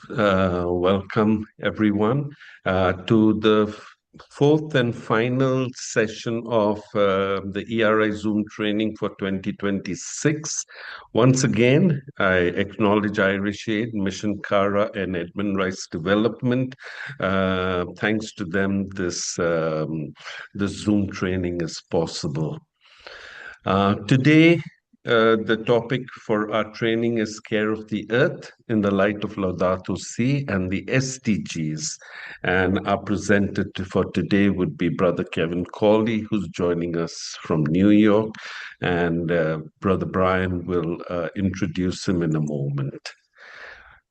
Welcome everyone to the fourth and final session of the ERI Zoom training for 2026. Once again, I acknowledge Irish Aid, Mission Cara, and Edmund Rice Development. Thanks to them, this Zoom training is possible. Today, the topic for our training is Care of the Earth in the light of Laudato Si and the SDGs. And our presenter for today would be Brother Kevin Cawley, who's joining us from New York. And Brother Brian will introduce him in a moment.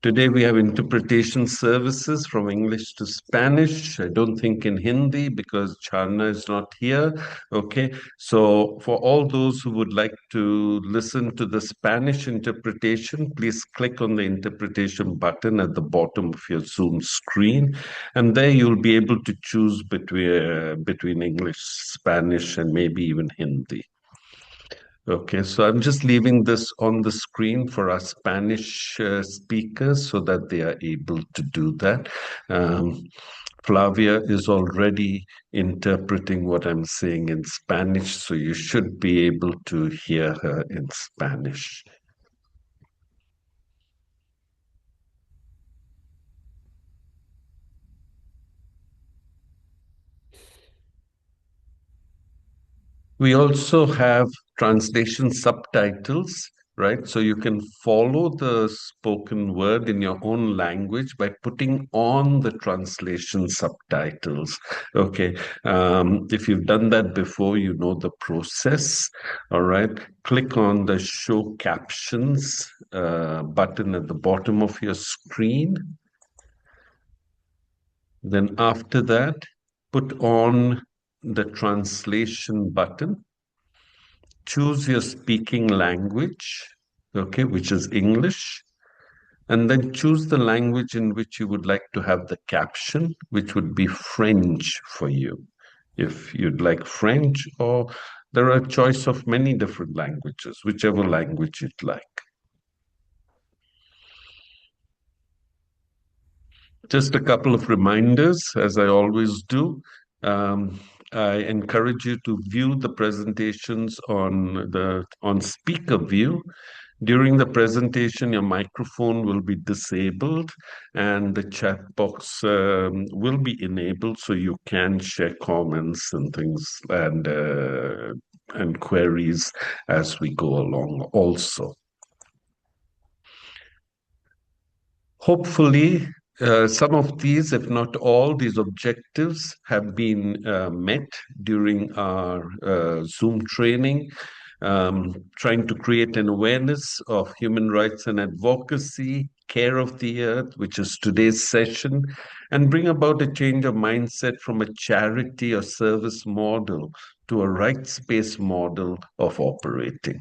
Today we have interpretation services from English to Spanish. I don't think in Hindi because Charna is not here. Okay, so for all those who would like to listen to the Spanish interpretation, please click on the interpretation button at the bottom of your Zoom screen, and there you'll be able to choose between English, Spanish, and maybe even Hindi. Okay, so I'm just leaving this on the screen for our Spanish speakers so that they are able to do that. Flavia is already interpreting what I'm saying in Spanish, so you should be able to hear her in Spanish. We also have translation subtitles, right? So you can follow the spoken word in your own language by putting on the translation subtitles. Okay. If you've done that before, you know the process. All right. Click on the Show Captions button at the bottom of your screen. Then after that, put on the translation button. Choose your speaking language, okay, which is English, and then choose the language in which you would like to have the caption, which would be French for you. If you'd like French, or there are a choice of many different languages, whichever language you'd like. Just a couple of reminders, as I always do. I encourage you to view the presentations on speaker view. During the presentation, your microphone will be disabled and the chat box will be enabled so you can share comments and things and queries as we go along also. Hopefully, some of these, if not all, these objectives have been met during our Zoom training, trying to create an awareness of human rights and advocacy, care of the earth, which is today's session, and bring about a change of mindset from a charity or service model to a rights-based model of operating.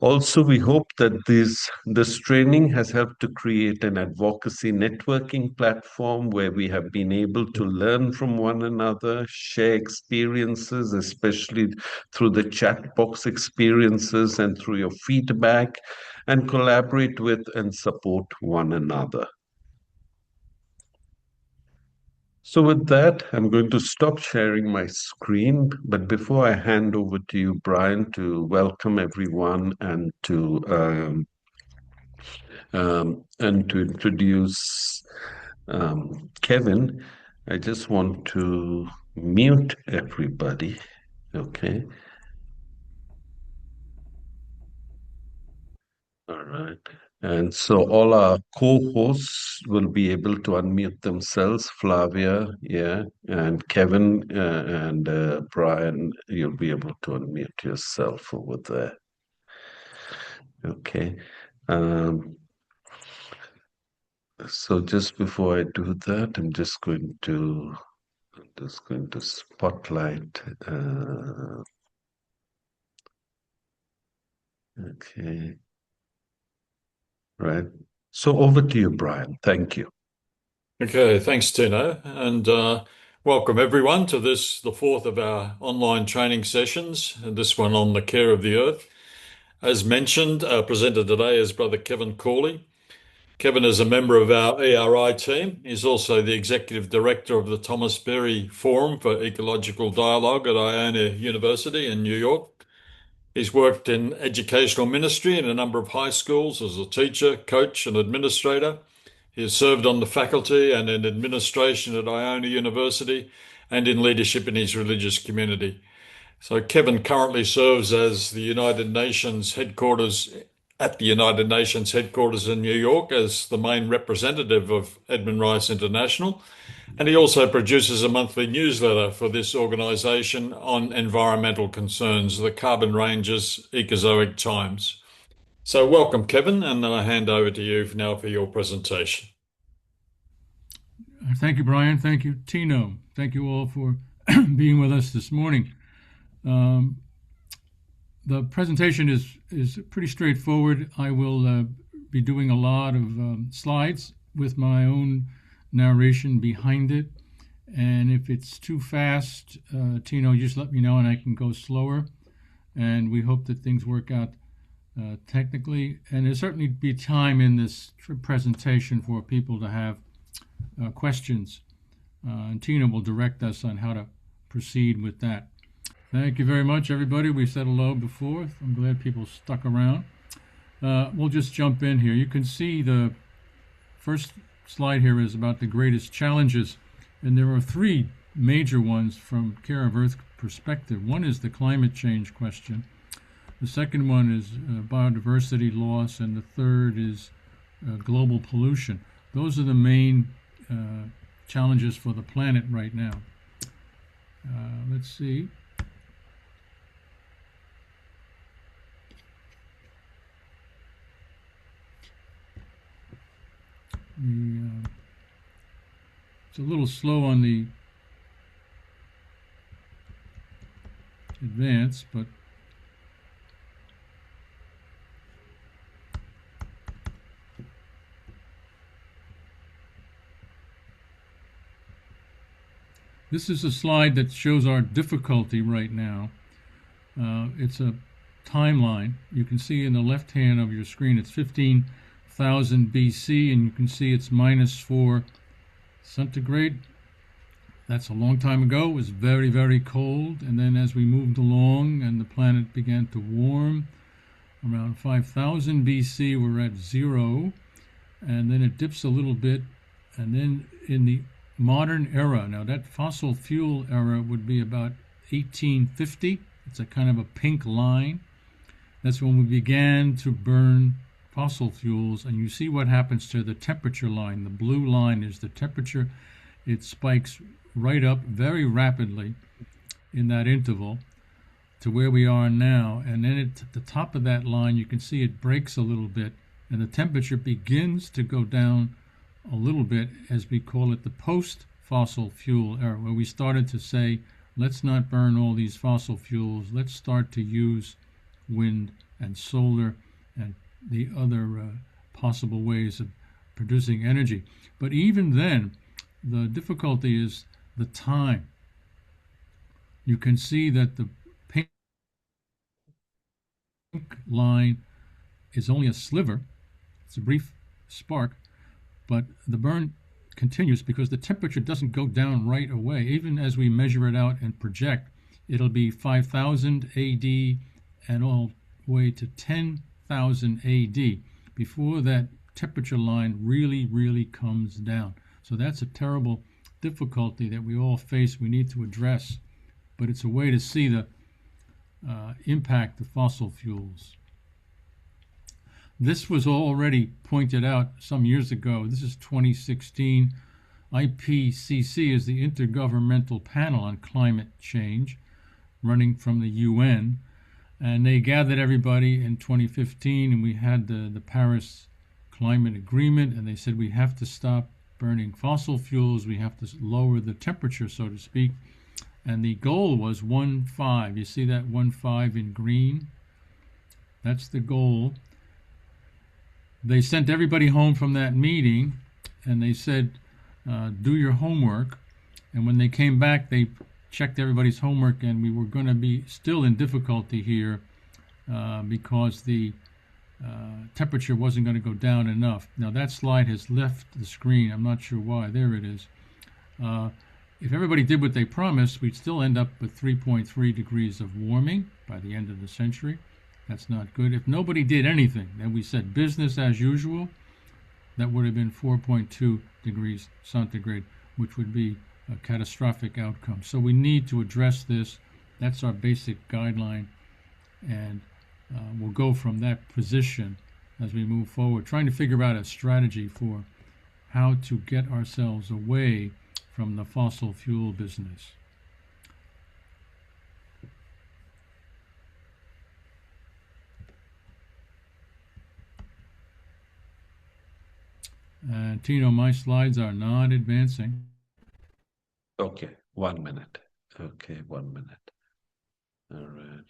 Also, we hope that this training has helped to create an advocacy networking platform where we have been able to learn from one another, share experiences, especially through the chat box experiences and through your feedback, and collaborate with and support one another. So with that, I'm going to stop sharing my screen. But before I hand over to you, Brian, to welcome everyone and to introduce Kevin, I just want to mute everybody. Okay. All right. And so all our co-hosts will be able to unmute themselves. Flavia, yeah, and Kevin and Brian, you'll be able to unmute yourself over there. Okay. So just before I do that, I'm just going to spotlight. Okay. Right. So over to you, Brian. Thank you. Okay, thanks, Tino, and welcome everyone to the fourth of our online training sessions, and this one on the care of the earth. As mentioned, presenter today is Brother Kevin Cawley. Kevin is a member of our ERI team. He's also the Executive Director of the Thomas Berry Forum for Ecological Dialogue at Iona University in New York. He's worked in educational ministry in a number of high schools as a teacher, coach, and administrator. He has served on the faculty and in administration at Iona University and in leadership in his religious community. So Kevin currently serves as the United Nations headquarters at the United Nations headquarters in New York as the main representative of Edmund Rice International. And he also produces a monthly newsletter for this organisation on environmental concerns, the Carbon Rangers Ecozoic Times. So welcome, Kevin, and I hand over to you now for your presentation. Thank you, Brian. Thank you, Tino. Thank you all for being with us this morning. The presentation is pretty straightforward. I will be doing a lot of slides with my own narration behind it. And if it's too fast, Tino, just let me know and I can go slower. And we hope that things work out technically. And there'll certainly be time in this presentation for people to have questions. And Tina will direct us on how to proceed with that. Thank you very much, everybody. We said hello before. I'm glad people stuck around. We'll just jump in here. You can see the first slide here is about the greatest challenges, and there are three major ones from Care of Earth perspective. One is the climate change question. The second one is biodiversity loss, and the third is global pollution. Those are the main challenges for the planet right now. Let's see. It's a little slow on the advance, but this is a slide that shows our difficulty right now. It's a timeline. You can see in the left hand of your screen, it's 15,000 BC, and you can see it's -4 centigrade. That's a long time ago. It was very, very cold. And then as we moved along and the planet began to warm, around 5,000 BC, we're at 0. And then it dips a little bit. And then in the modern era, now that fossil fuel era would be about 1850. It's a kind of a pink line. That's when we began to burn fossil fuels, and you see what happens to the temperature line. The blue line is the temperature. It spikes right up very rapidly in that interval to where we are now, and then at the top of that line you can see it breaks a little bit, and the temperature begins to go down a little bit, as we call it the post-fossil fuel era, where we started to say, let's not burn all these fossil fuels, let's start to use wind and solar and the other possible ways of producing energy. But even then, the difficulty is the time. You can see that the pink line is only a sliver. It's a brief spark, but the burn continues because the temperature doesn't go down right away. Even as we measure it out and project, it'll be 5,000 AD and all the way to 10,000 AD before that temperature line really comes down. So that's a terrible difficulty that we all face, we need to address, but it's a way to see the impact of fossil fuels. This was already pointed out some years ago. This is 2016. IPCC is the Intergovernmental Panel on Climate Change, running from the UN. And they gathered everybody in 2015, and we had the Paris Climate Agreement, and they said we have to stop burning fossil fuels, we have to lower the temperature, so to speak. And the goal was 1.5. You see that 1.5 in green? That's the goal. They sent everybody home from that meeting, and they said, do your homework. And when they came back, they checked everybody's homework, and we were going to be still in difficulty here because the temperature wasn't going to go down enough. Now that slide has left the screen. I'm not sure why. There it is. If everybody did what they promised, we'd still end up with 3.3 degrees of warming by the end of the century. That's not good. If nobody did anything, then we said business as usual, that would have been 4.2 degrees centigrade, which would be a catastrophic outcome. So we need to address this. That's our basic guideline, and we'll go from that position as we move forward, trying to figure out a strategy for how to get ourselves away from the fossil fuel business. And Tino, my slides are not advancing. Okay, 1 minute. Okay, 1 minute. All right.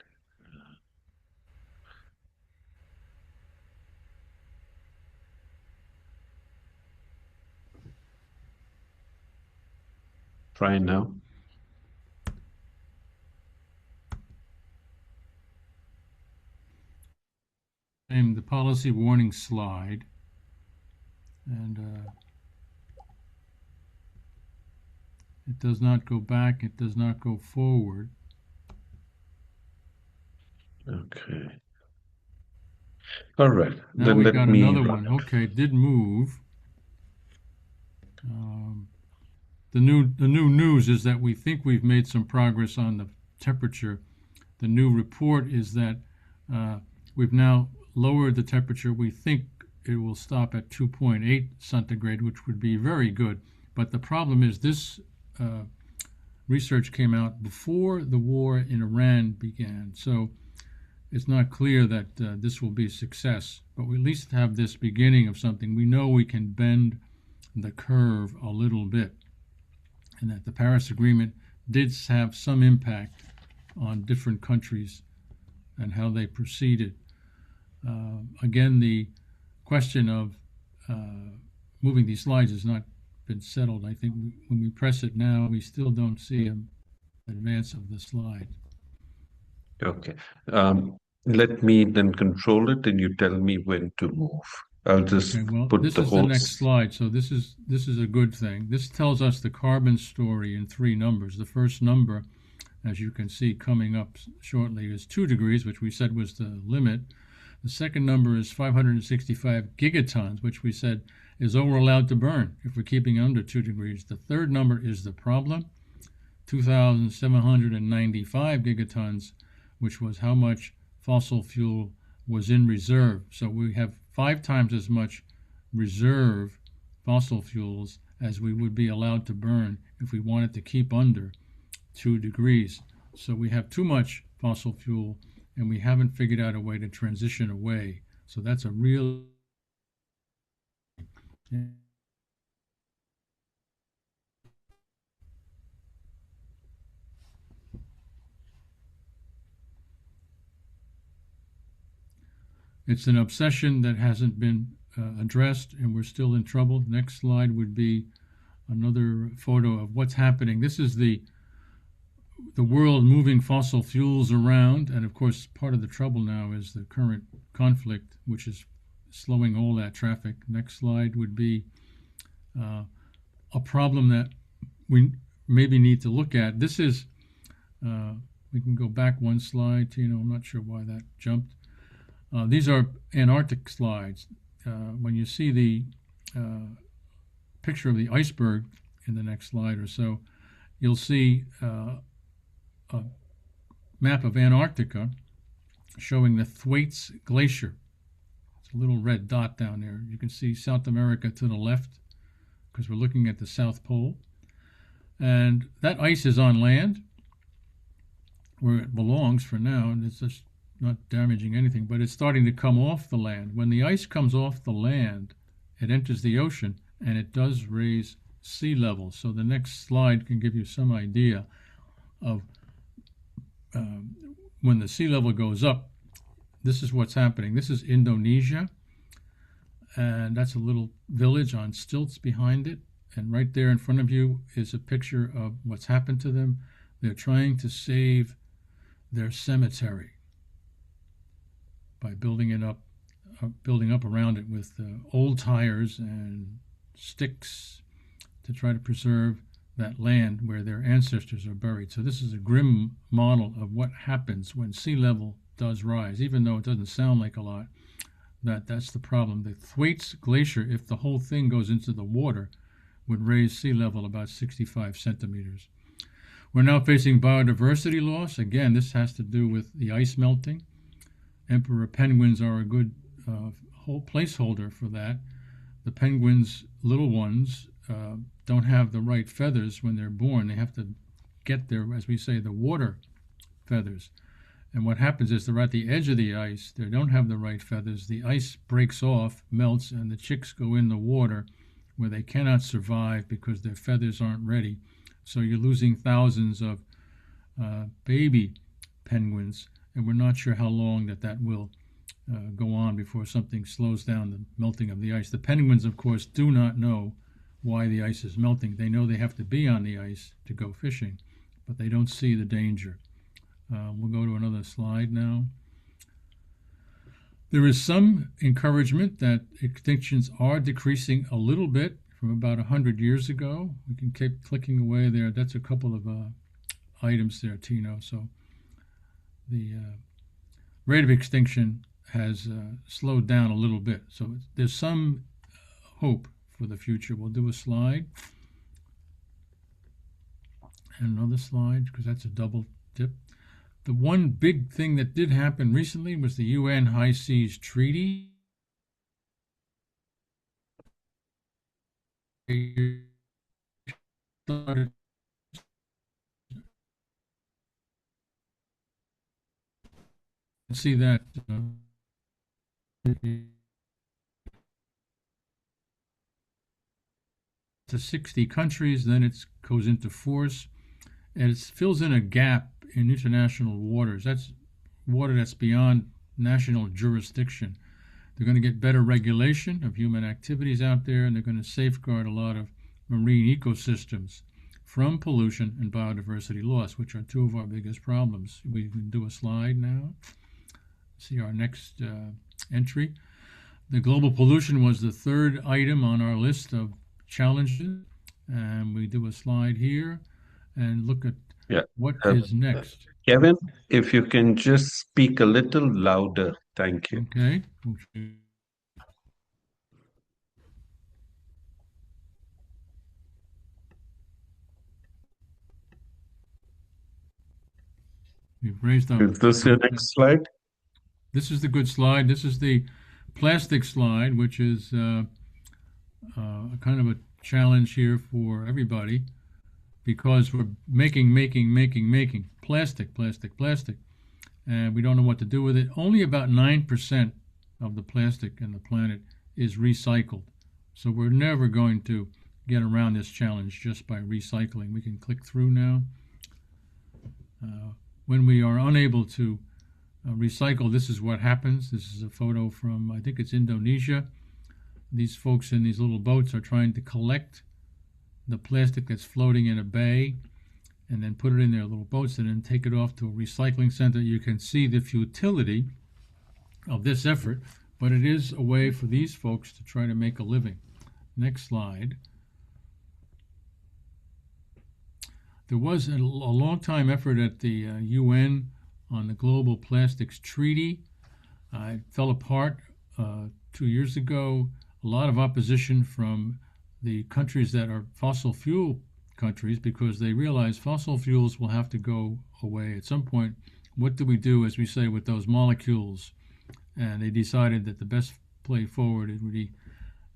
Try now. I'm the policy warning slide, and it does not go back, it does not go forward. Okay. All right. Now Then we've let got me another run one. it. Okay, it did move. The new news is that we think we've made some progress on the temperature. The new report is that we've now lowered the temperature. We think it will stop at 2.8 centigrade, which would be very good. But the problem is this research came out before the war in Iran began. So it's not clear that this will be a success, but we at least have this beginning of something. We know we can bend the curve a little bit, and that the Paris Agreement did have some impact on different countries and how they proceeded. Again, the question of moving these slides has not been settled. I think when we press it now, we still don't see an advance of the slide. Okay. Let me then control it and you tell me when to move. I'll just Okay, well, put this the is the whole next slide, so this is a good thing. This tells us the carbon story in 3 numbers. The first number, as you can see coming up shortly, is 2 degrees, which we said was the limit. The second number is 565 gigatons, which we said is all we're allowed to burn if we're keeping under 2 degrees. The third number is the problem, 2,795 gigatons, which was how much fossil fuel was in reserve. So we have 5 times as much reserve fossil fuels as we would be allowed to burn if we wanted to keep under 2 degrees. So we have too much fossil fuel, and we haven't figured out a way to transition away. So that's a real It's an obsession that hasn't been addressed, and we're still in trouble. Next slide would be another photo of what's happening. This is the world moving fossil fuels around, and of course part of the trouble now is the current conflict, which is slowing all that traffic. Next slide would be a problem that we maybe need to look at. This is, we can go back one slide, Tino, I'm not sure why that jumped. These are Antarctic slides. When you see the picture of the iceberg in the next slide or so, you'll see a map of Antarctica showing the Thwaites Glacier. It's a little red dot down there. You can see South America to the left because we're looking at the South Pole. And that ice is on land where it belongs for now, and it's just not damaging anything, but it's starting to come off the land. When the ice comes off the land, it enters the ocean, and it does raise sea level. So the next slide can give you some idea of when the sea level goes up, this is what's happening. This is Indonesia, and that's a little village on stilts behind it. And right there in front of you is a picture of what's happened to them. They're trying to save their cemetery. by building up around it with old tires and sticks to try to preserve that land where their ancestors are buried. So this is a grim model of what happens when sea level does rise, even though it doesn't sound like a lot. That's the problem. The Thwaites Glacier, if the whole thing goes into the water, would raise sea level about 65 centimeters. We're now facing biodiversity loss. Again, this has to do with the ice melting. Emperor penguins are a good whole placeholder for that. The penguins, little ones, don't have the right feathers when they're born. They have to get their, as we say, the water feathers. And what happens is they're at the edge of the ice. They don't have the right feathers. The ice breaks off, melts, and the chicks go in the water where they cannot survive because their feathers aren't ready. So you're losing thousands of baby penguins, and we're not sure how long that will go on before something slows down the melting of the ice. The penguins, of course, do not know why the ice is melting. They know they have to be on the ice to go fishing, but they don't see the danger. We'll go to another slide now. There is some encouragement that extinctions are decreasing a little bit from about 100 years ago. We can keep clicking away there. That's a couple of items there, Tino. So the rate of extinction has slowed down a little bit. So there's some hope for the future. We'll do a slide. And another slide, because that's a double dip. The one big thing that did happen recently was the UN High Seas Treaty. See that to 60 countries, then it goes into force, and it fills in a gap in international waters. That's water that's beyond national jurisdiction. They're going to get better regulation of human activities out there, and they're going to safeguard a lot of marine ecosystems from pollution and biodiversity loss, which are two of our biggest problems. We can do a slide now. See our next entry. The global pollution was the third item on our list of challenges, and we do a slide here and look at what is next. Kevin, if you can just speak a little louder. Thank you. Okay. We've raised our... Is this your next slide? This is the good slide. This is the plastic slide, which is kind of a challenge here for everybody, because we're making plastic, and we don't know what to do with it. Only about 9% of the plastic in the planet is recycled. So we're never going to get around this challenge just by recycling. We can click through now. When we are unable to recycle, this is what happens. This is a photo from, I think it's Indonesia. These folks in these little boats are trying to collect the plastic that's floating in a bay and then put it in their little boats and then take it off to a recycling center. You can see the futility of this effort, but it is a way for these folks to try to make a living. Next slide. There was a long-time effort at the UN on the Global Plastics Treaty. It fell apart 2 years ago. A lot of opposition from the countries that are fossil fuel countries, because they realize fossil fuels will have to go away at some point. What do we do, as we say, with those molecules? And they decided that the best play forward would be,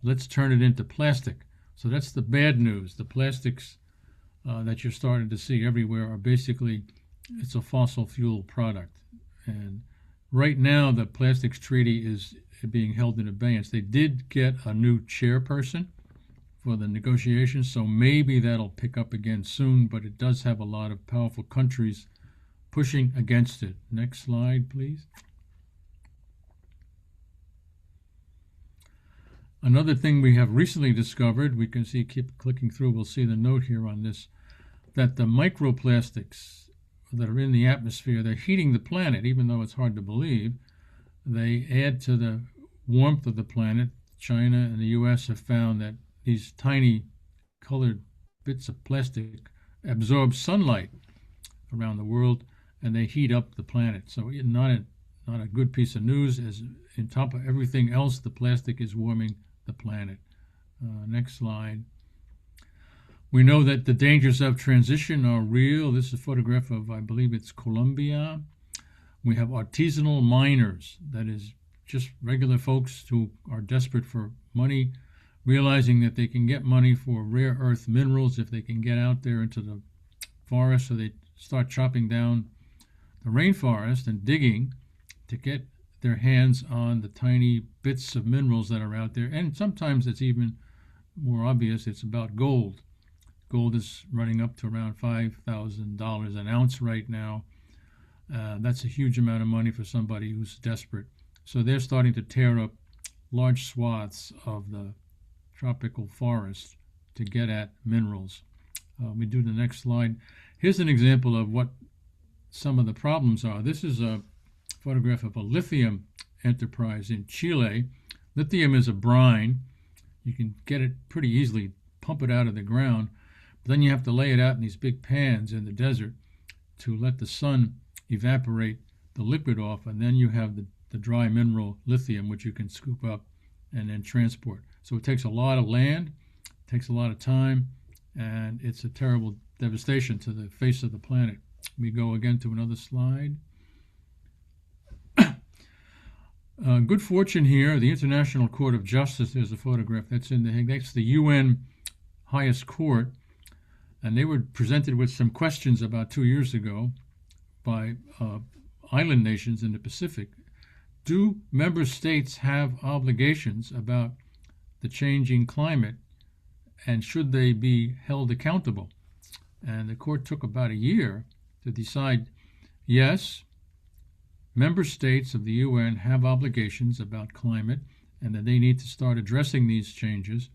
let's turn it into plastic. So that's the bad news. The plastics that you're starting to see everywhere are basically, it's a fossil fuel product. And right now, the plastics treaty is being held in abeyance. They did get a new chairperson for the negotiations, so maybe that'll pick up again soon, but it does have a lot of powerful countries pushing against it. Next slide, please. Another thing we have recently discovered, we can see, keep clicking through, we'll see the note here on this, that the microplastics that are in the atmosphere, they're heating the planet, even though it's hard to believe. they add to the warmth of the planet. China and the U.S. have found that these tiny colored bits of plastic absorb sunlight around the world, and they heat up the planet. So not a good piece of news, as on top of everything else, the plastic is warming the planet. Next slide. We know that the dangers of transition are real. This is a photograph of, I believe it's Colombia. We have artisanal miners, that is just regular folks who are desperate for money, realizing that they can get money for rare earth minerals if they can get out there into the forest. So they start chopping down the rainforest and digging to get their hands on the tiny bits of minerals that are out there. And sometimes it's even more obvious, it's about gold. Gold is running up to around $5,000 an ounce right now. That's a huge amount of money for somebody who's desperate. So they're starting to tear up large swaths of the tropical forest to get at minerals. We do the next slide. Here's an example of what some of the problems are. This is a photograph of a lithium enterprise in Chile. Lithium is a brine. You can get it pretty easily, pump it out of the ground, but then you have to lay it out in these big pans in the desert to let the sun evaporate the liquid off, and then you have the dry mineral lithium, which you can scoop up and then transport. So it takes a lot of land, takes a lot of time, and it's a terrible devastation to the face of the planet. We go again to another slide. Good fortune here. The International Court of Justice, there's a photograph that's in The Hague. That's the UN highest court, and they were presented with some questions about 2 years ago by island nations in the Pacific. Do member states have obligations about the changing climate, and should they be held accountable? And the court took about a year to decide, yes, member states of the UN have obligations about climate and that they need to start addressing these changes,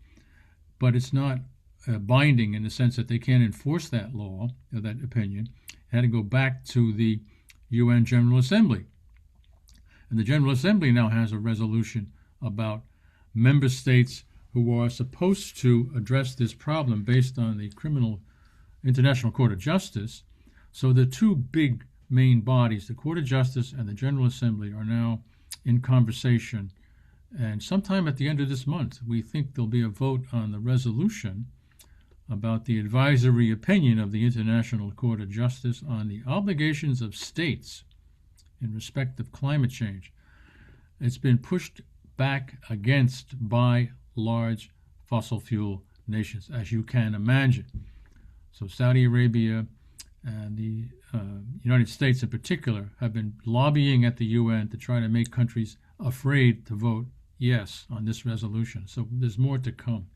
but it's not binding in the sense that they can't enforce that law or that opinion. It had to go back to the UN General Assembly. And the General Assembly now has a resolution about member states who are supposed to address this problem based on the International Court of Justice. So the two big main bodies, the Court of Justice and the General Assembly, are now in conversation. And sometime at the end of this month, we think there'll be a vote on the resolution about the advisory opinion of the International Court of Justice on the obligations of states in respect of climate change. It's been pushed back against by large fossil fuel nations, as you can imagine. So Saudi Arabia and the United States in particular have been lobbying at the UN to try to make countries afraid to vote yes on this resolution. So there's more to come.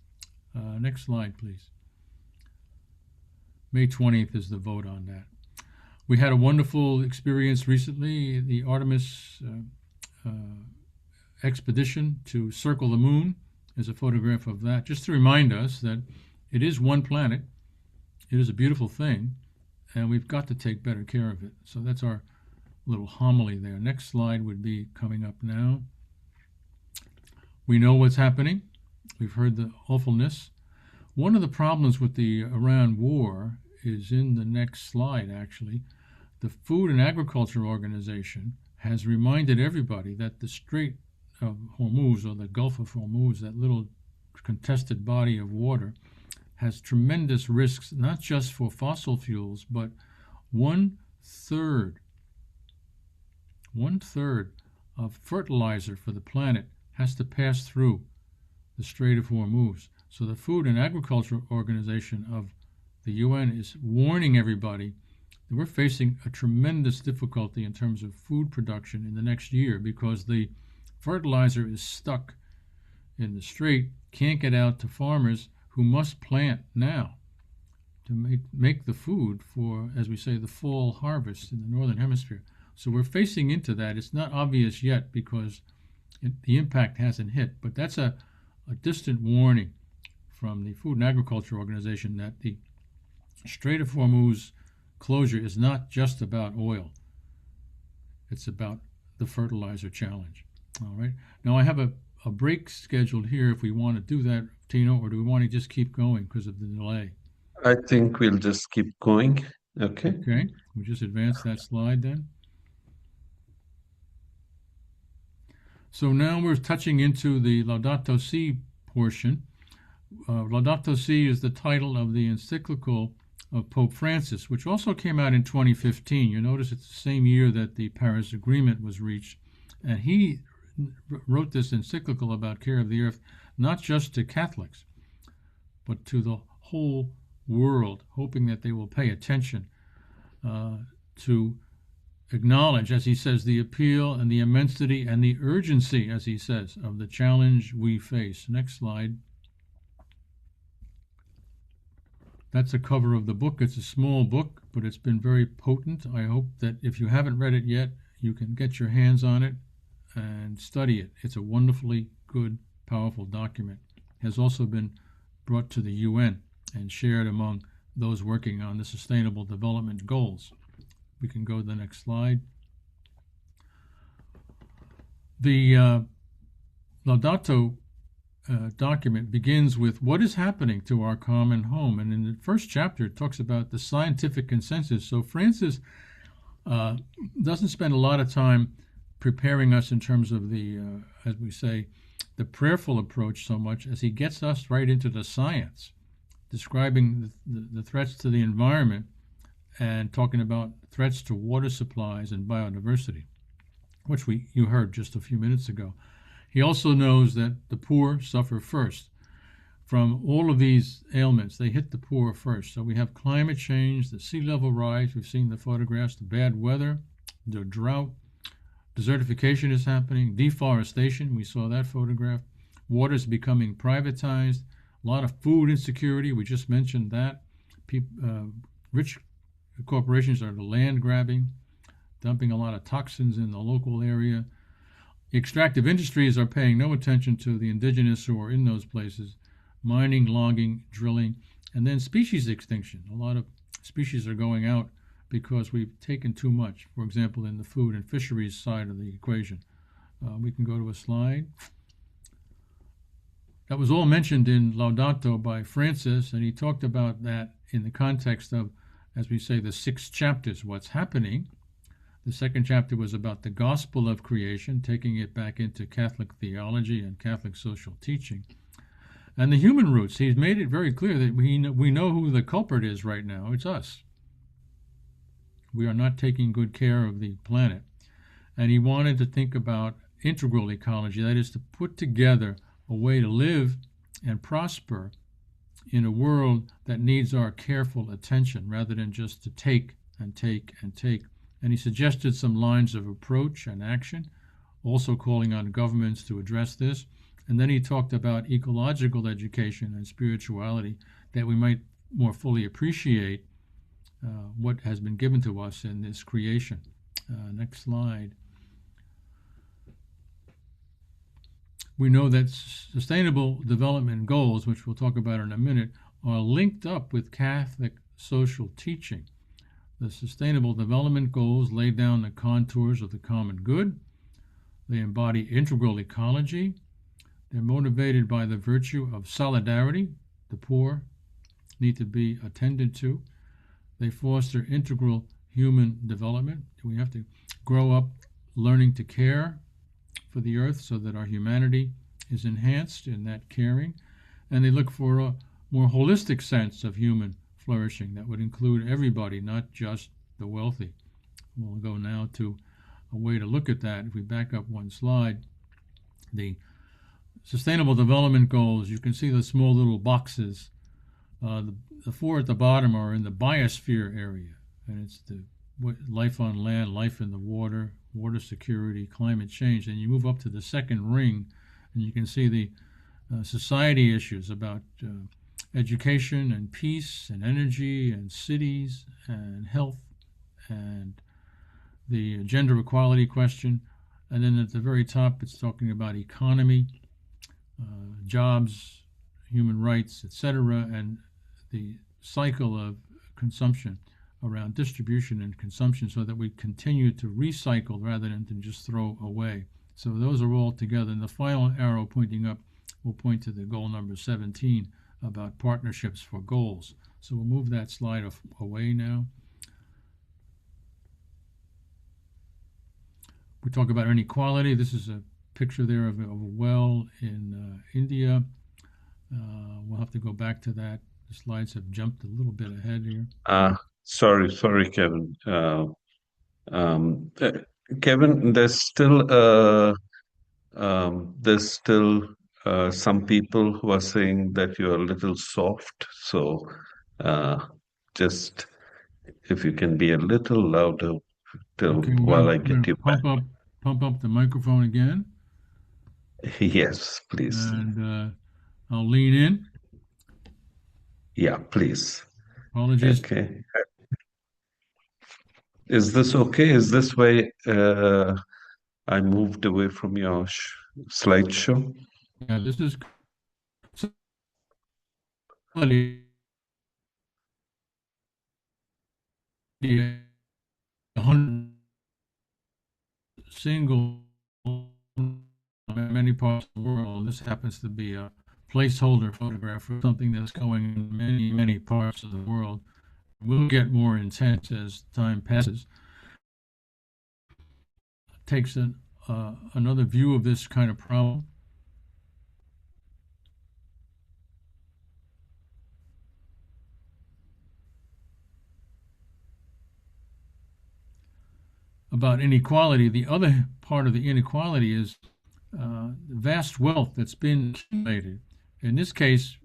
Next slide, please. May 20th is the vote on that. We had a wonderful experience recently, the Artemis expedition to circle the moon. There's a photograph of that, just to remind us that it is one planet. It is a beautiful thing, and we've got to take better care of it. So that's our little homily there. Next slide would be coming up now. We know what's happening. We've heard the awfulness. One of the problems with the Iran war is in the next slide, actually. The Food and Agriculture Organization has reminded everybody that the Strait of Hormuz, or the Gulf of Hormuz, that little contested body of water, has tremendous risks, not just for fossil fuels, but one third of fertilizer for the planet has to pass through the Strait of Hormuz. So the Food and Agriculture Organization of the UN is warning everybody that we're facing a tremendous difficulty in terms of food production in the next year because the fertilizer is stuck in the strait, can't get out to farmers who must plant now to make the food for, as we say, the fall harvest in the Northern Hemisphere. So we're facing into that. It's not obvious yet because the impact hasn't hit, but that's a distant warning from the Food and Agriculture Organization that the Strait of Hormuz closure is not just about oil. It's about the fertilizer challenge. All right. Now I have a break scheduled here if we want to do that, Tino, or do we want to just keep going because of the delay? I think we'll just keep going. Okay. Okay. We'll just advance that slide then. So now we're touching into the Laudato Si portion. Laudato Si is the title of the encyclical of Pope Francis, which also came out in 2015. You notice it's the same year that the Paris Agreement was reached. And he wrote this encyclical about care of the earth, not just to Catholics, but to the whole world, hoping that they will pay attention to acknowledge, as he says, the appeal and the immensity and the urgency, as he says, of the challenge we face. Next slide. That's the cover of the book. It's a small book, but it's been very potent. I hope that if you haven't read it yet, you can get your hands on it and study it. It's a wonderfully good, powerful document. It has also been brought to the UN and shared among those working on the Sustainable Development Goals. We can go to the next slide. The Laudato document begins with what is happening to our common home. And in the first chapter, it talks about the scientific consensus. So Francis doesn't spend a lot of time preparing us in terms of the, as we say, the prayerful approach so much as he gets us right into the science, describing the threats to the environment and talking about threats to water supplies and biodiversity, which you heard just a few minutes ago. He also knows that the poor suffer first. From all of these ailments, they hit the poor first. So we have climate change, the sea level rise, we've seen the photographs, the bad weather, the drought, desertification is happening, deforestation, we saw that photograph, water is becoming privatized, a lot of food insecurity, we just mentioned that. Rich corporations are land grabbing, dumping a lot of toxins in the local area. Extractive industries are paying no attention to the indigenous who are in those places, mining, logging, drilling, and then species extinction. A lot of species are going out because we've taken too much, for example, in the food and fisheries side of the equation. We can go to a slide. That was all mentioned in Laudato by Francis, and he talked about that in the context of, as we say, the 6 chapters, what's happening. The second chapter was about the gospel of creation, taking it back into Catholic theology and Catholic social teaching. And the human roots, he's made it very clear that we know who the culprit is right now. It's us. We are not taking good care of the planet. And he wanted to think about integral ecology, that is to put together a way to live and prosper in a world that needs our careful attention rather than just to take and take and take. And he suggested some lines of approach and action, also calling on governments to address this. And then he talked about ecological education and spirituality, that we might more fully appreciate what has been given to us in this creation. Next slide. We know that Sustainable Development Goals, which we'll talk about in a minute, are linked up with Catholic social teaching. The Sustainable Development Goals lay down the contours of the common good. They embody integral ecology. They're motivated by the virtue of solidarity. The poor need to be attended to. They foster integral human development. We have to grow up learning to care for the earth so that our humanity is enhanced in that caring. And they look for a more holistic sense of human flourishing that would include everybody, not just the wealthy. We'll go now to a way to look at that. If we back up one slide, the Sustainable Development Goals, you can see the small little boxes. The 4 at the bottom are in the biosphere area, and it's the life on land, life in the water, water security, climate change. And you move up to the second ring, and you can see the society issues about education and peace and energy and cities and health and the gender equality question. And then at the very top, it's talking about economy, jobs, human rights, etc., and the cycle of consumption around distribution and consumption so that we continue to recycle rather than to just throw away. So those are all together. And the final arrow pointing up will point to the goal number 17 about partnerships for goals. So we'll move that slide away now. We talk about inequality. This is a picture there of a well in India. We'll have to go back to that. The slides have jumped a little bit ahead here. Sorry, Kevin. Um, uh, Kevin, there's still some people who are saying that you're a little soft. So just if you can be a little louder Okay, while I get you back. pump up the microphone again, Yes, please. and I'll lean in. Yeah, please. Apologies. Okay. Is this okay? Is this way I moved away from your slideshow? Yeah, this is quality. Single in many parts of the world. This happens to be a placeholder photograph of something that's going in many, many parts of the world. Will get more intense as time passes. Takes another view of this kind of problem. About inequality, the other part of the inequality is vast wealth that's been accumulated. In this case,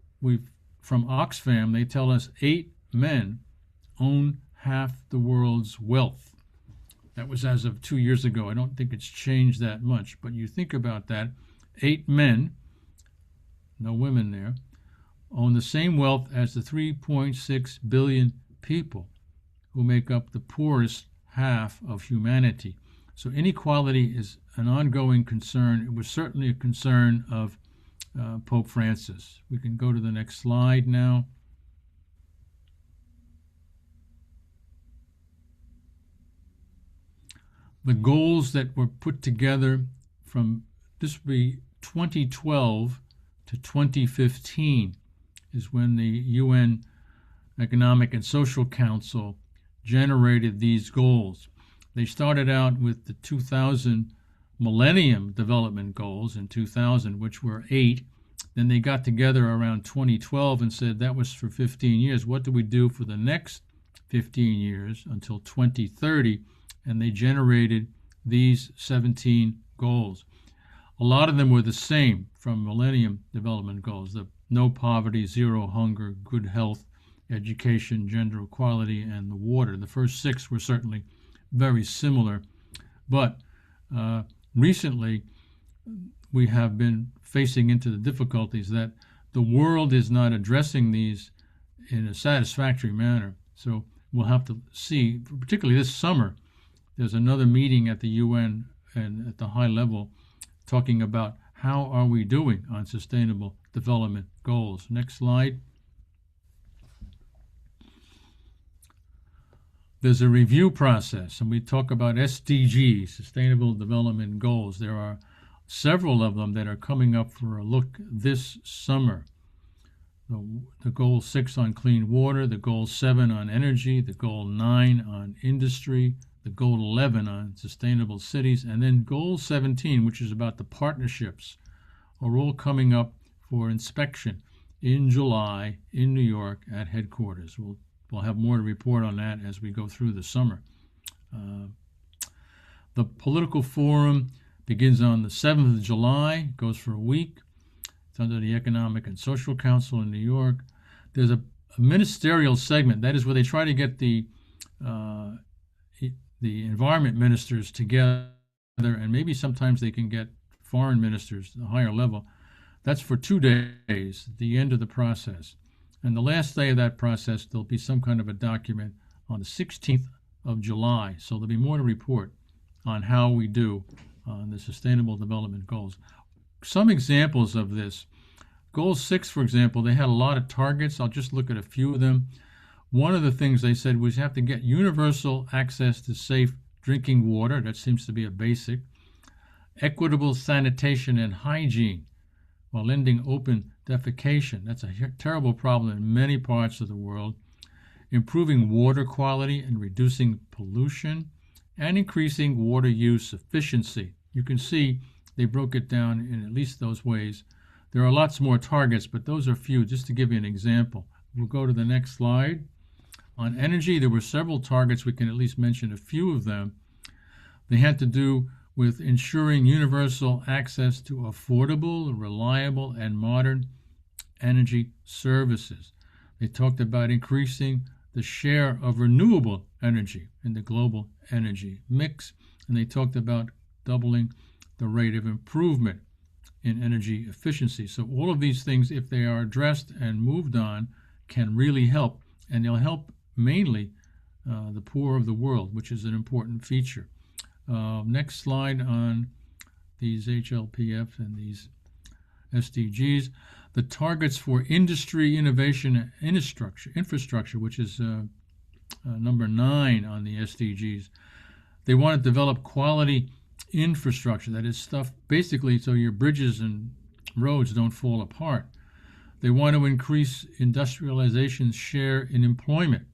from Oxfam, they tell us 8 men own half the world's wealth. That was as of 2 years ago. I don't think it's changed that much, but you think about that. 8 men, no women there, own the same wealth as the 3.6 billion people who make up the poorest half of humanity. So inequality is an ongoing concern. It was certainly a concern of Pope Francis. We can go to the next slide now. The goals that were put together from this would be 2012 to 2015 is when the UN Economic and Social Council generated these goals. They started out with the 2000 Millennium Development Goals in 2000, which were 8. Then they got together around 2012 and said that was for 15 years. What do we do for the next 15 years until 2030? And they generated these 17 goals. A lot of them were the same from Millennium Development Goals, the no poverty, zero hunger, good health, education, gender equality, and the water. The first 6 were certainly very similar, but recently we have been facing into the difficulties that the world is not addressing these in a satisfactory manner. So we'll have to see, particularly this summer, there's another meeting at the UN and at the high level talking about how are we doing on sustainable development goals. Next slide. There's a review process, and we talk about SDGs, Sustainable Development Goals. There are several of them that are coming up for a look this summer. The goal 6 on clean water, the goal 7 on energy, the goal 9 on industry, the goal 11 on sustainable cities, and then goal 17, which is about the partnerships, are all coming up for inspection in July in New York at headquarters. We'll have more to report on that as we go through the summer. The political forum begins on the 7th of July, goes for a week. It's under the Economic and Social Council in New York. There's a ministerial segment. That is where they try to get the environment ministers together, and maybe sometimes they can get foreign ministers, the higher level. That's for 2 days, at the end of the process. And the last day of that process, there'll be some kind of a document on the 16th of July. So there'll be more to report on how we do on the Sustainable Development Goals. Some examples of this. Goal 6, for example, they had a lot of targets. I'll just look at a few of them. One of the things they said was you have to get universal access to safe drinking water. That seems to be a basic. Equitable sanitation and hygiene while ending open defecation. That's a terrible problem in many parts of the world. Improving water quality and reducing pollution, and increasing water use efficiency. You can see they broke it down in at least those ways. There are lots more targets, but those are few, just to give you an example. We'll go to the next slide. On energy, there were several targets. We can at least mention a few of them. They had to do with ensuring universal access to affordable, reliable, and modern energy services. They talked about increasing the share of renewable energy in the global energy mix, and they talked about doubling the rate of improvement in energy efficiency. So all of these things, if they are addressed and moved on, can really help, and they'll help mainly the poor of the world, which is an important feature. Next slide on these HLPF and these SDGs. The targets for industry, innovation, and infrastructure, which is number 9 on the SDGs. They want to develop quality infrastructure, that is stuff basically so your bridges and roads don't fall apart. They want to increase industrialization's share in employment.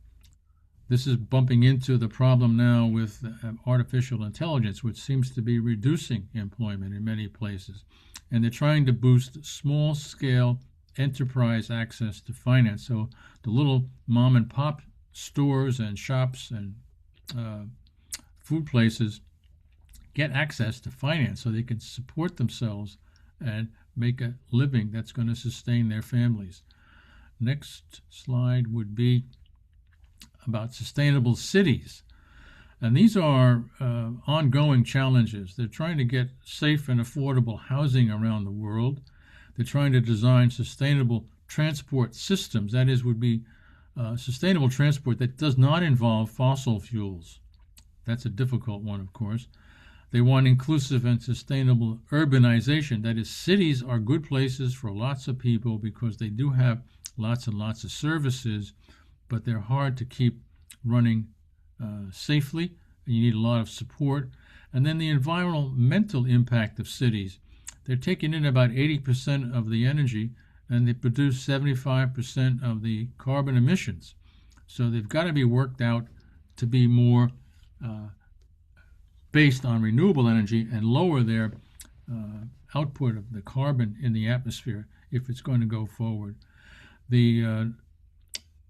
This is bumping into the problem now with artificial intelligence, which seems to be reducing employment in many places. And they're trying to boost small-scale enterprise access to finance. So the little mom-and-pop stores and shops and food places get access to finance so they can support themselves and make a living that's going to sustain their families. Next slide would be about sustainable cities. And these are ongoing challenges. They're trying to get safe and affordable housing around the world. They're trying to design sustainable transport systems. That is, would be sustainable transport that does not involve fossil fuels. That's a difficult one, of course. They want inclusive and sustainable urbanization. That is, cities are good places for lots of people because they do have lots and lots of services, but they're hard to keep running safely, and you need a lot of support. And then the environmental impact of cities. They're taking in about 80% of the energy, and they produce 75% of the carbon emissions. So they've got to be worked out to be more based on renewable energy and lower their output of the carbon in the atmosphere if it's going to go forward. The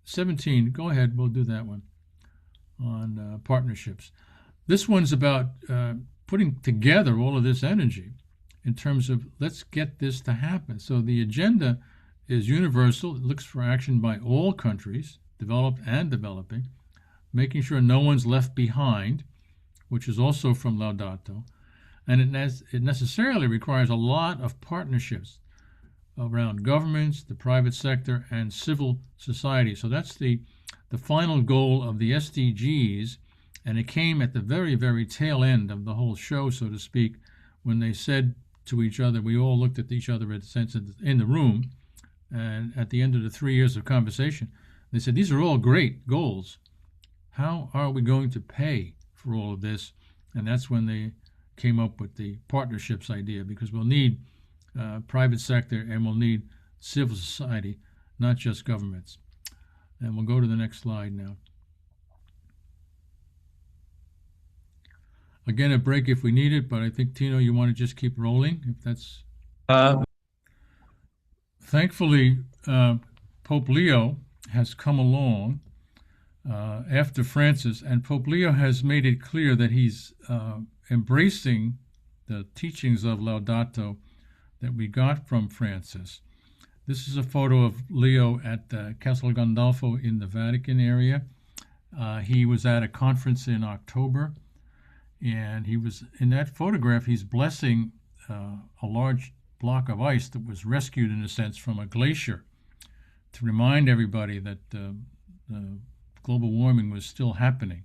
17, go ahead, we'll do that one on partnerships. This one's about putting together all of this energy in terms of let's get this to happen. So the agenda is universal. It looks for action by all countries, developed and developing, making sure no one's left behind, which is also from Laudato. And it necessarily requires a lot of partnerships around governments, the private sector, and civil society. So that's the final goal of the SDGs, and it came at the very, very tail end of the whole show, so to speak, when they said to each other, we all looked at each other in the room, and at the end of the 3 years of conversation, they said, these are all great goals. How are we going to pay for all of this? And that's when they came up with the partnerships idea, because we'll need private sector and we'll need civil society, not just governments. And we'll go to the next slide now. Again, a break if we need it, but I think, Tino, you want to just keep rolling, if that's... Thankfully, Pope Leo has come along after Francis, and Pope Leo has made it clear that he's embracing the teachings of Laudato that we got from Francis. This is a photo of Leo at Castel Gandolfo in the Vatican area. He was at a conference in October, and he was in that photograph. He's blessing a large block of ice that was rescued, in a sense, from a glacier, to remind everybody that global warming was still happening.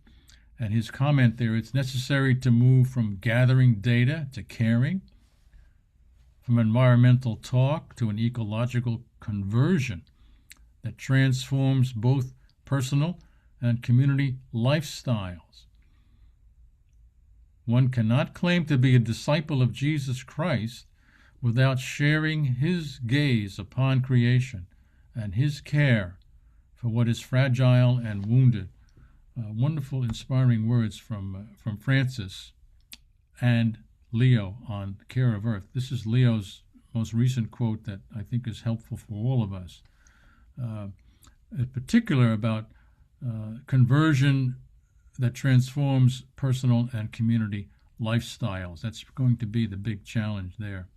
And his comment there, it's necessary to move from gathering data to caring, from environmental talk to an ecological conversion that transforms both personal and community lifestyles. One cannot claim to be a disciple of Jesus Christ without sharing his gaze upon creation and his care for what is fragile and wounded. Wonderful, inspiring words from Francis and Leo on the care of Earth. This is Leo's most recent quote that I think is helpful for all of us, in particular about conversion that transforms personal and community lifestyles. That's going to be the big challenge there.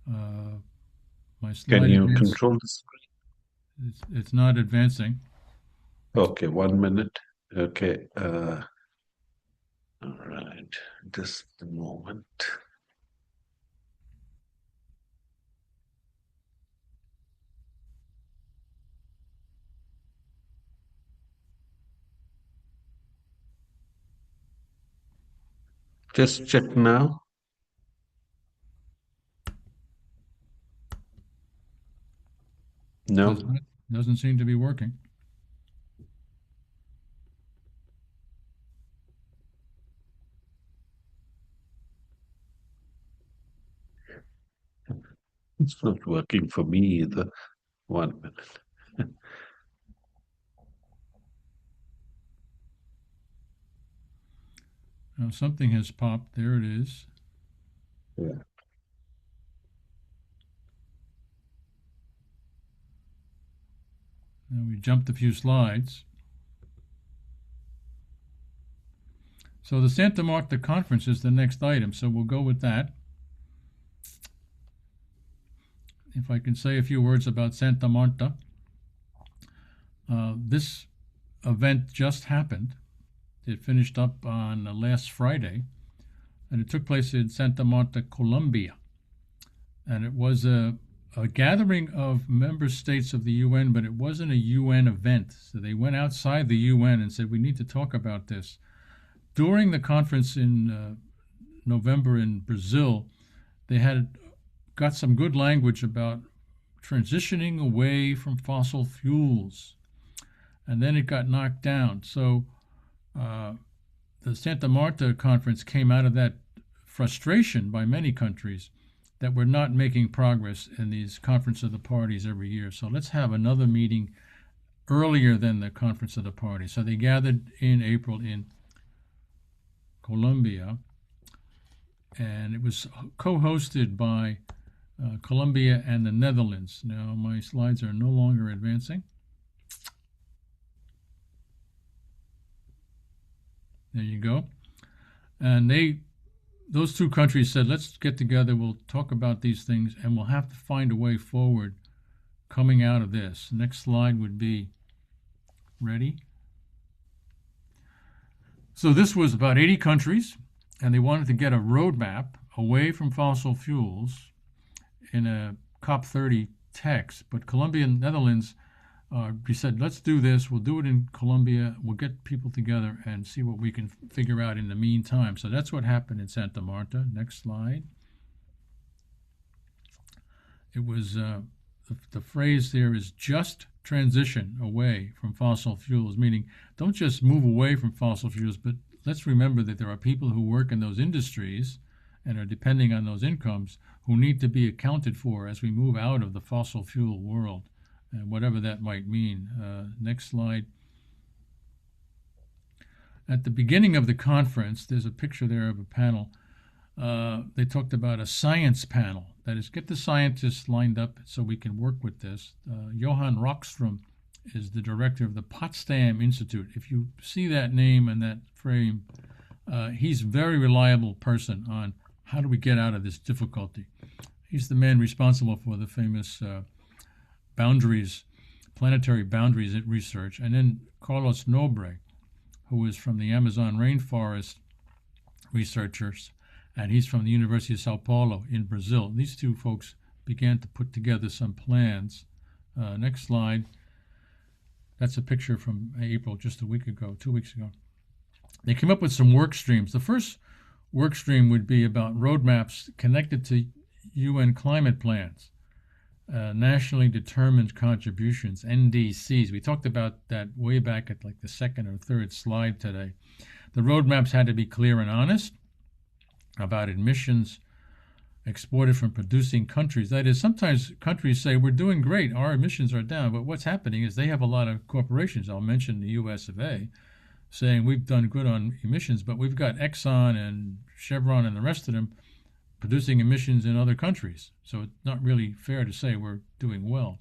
My slide Can you control the screen? It's not advancing. Okay, 1 minute. Okay. All right, just a moment. Just check now. No. Doesn't seem to be working. It's not working for me either. 1 minute. Now something has popped. There it is. Yeah. Now we jumped a few slides. So the Santa Marta Conference is the next item, so we'll go with that. If I can say a few words about Santa Marta. This event just happened. It finished up on last Friday, and it took place in Santa Marta, Colombia. And it was a gathering of member states of the UN, but it wasn't a UN event. So they went outside the UN and said, we need to talk about this. During the conference in November in Brazil, they had got some good language about transitioning away from fossil fuels. And then it got knocked down. So the Santa Marta conference came out of that frustration by many countries that we're not making progress in these Conference of the Parties every year. So let's have another meeting earlier than the Conference of the Parties. So they gathered in April in Colombia, and it was co-hosted by Colombia and the Netherlands. Now my slides are no longer advancing. There you go. And those two countries said, let's get together, we'll talk about these things, and we'll have to find a way forward coming out of this. Next slide would be ready. So this was about 80 countries, and they wanted to get a roadmap away from fossil fuels in a COP30 text. But Colombia and Netherlands, we said, let's do this. We'll do it in Colombia. We'll get people together and see what we can figure out in the meantime. So that's what happened in Santa Marta. Next slide. It was, the phrase there is just transition away from fossil fuels, meaning don't just move away from fossil fuels, but let's remember that there are people who work in those industries and are depending on those incomes who need to be accounted for as we move out of the fossil fuel world. And whatever that might mean. Next slide. At the beginning of the conference, there's a picture there of a panel. They talked about a science panel. That is, get the scientists lined up so we can work with this. Johan Rockström is the director of the Potsdam Institute. If you see that name and that frame, he's a very reliable person on how do we get out of this difficulty. He's the man responsible for the famous planetary boundaries research, and then Carlos Nobre, who is from the Amazon rainforest researchers, and he's from the University of Sao Paulo in Brazil. These two folks began to put together some plans. Next slide. That's a picture from April, just 2 weeks ago. They came up with some work streams. The first work stream would be about roadmaps connected to UN climate plans. nationally determined contributions, NDCs. We talked about that way back at like the second or third slide today. The roadmaps had to be clear and honest about emissions exported from producing countries. That is, sometimes countries say, we're doing great, our emissions are down, but what's happening is they have a lot of corporations, I'll mention the US of A, saying we've done good on emissions, but we've got Exxon and Chevron and the rest of them producing emissions in other countries. So it's not really fair to say we're doing well.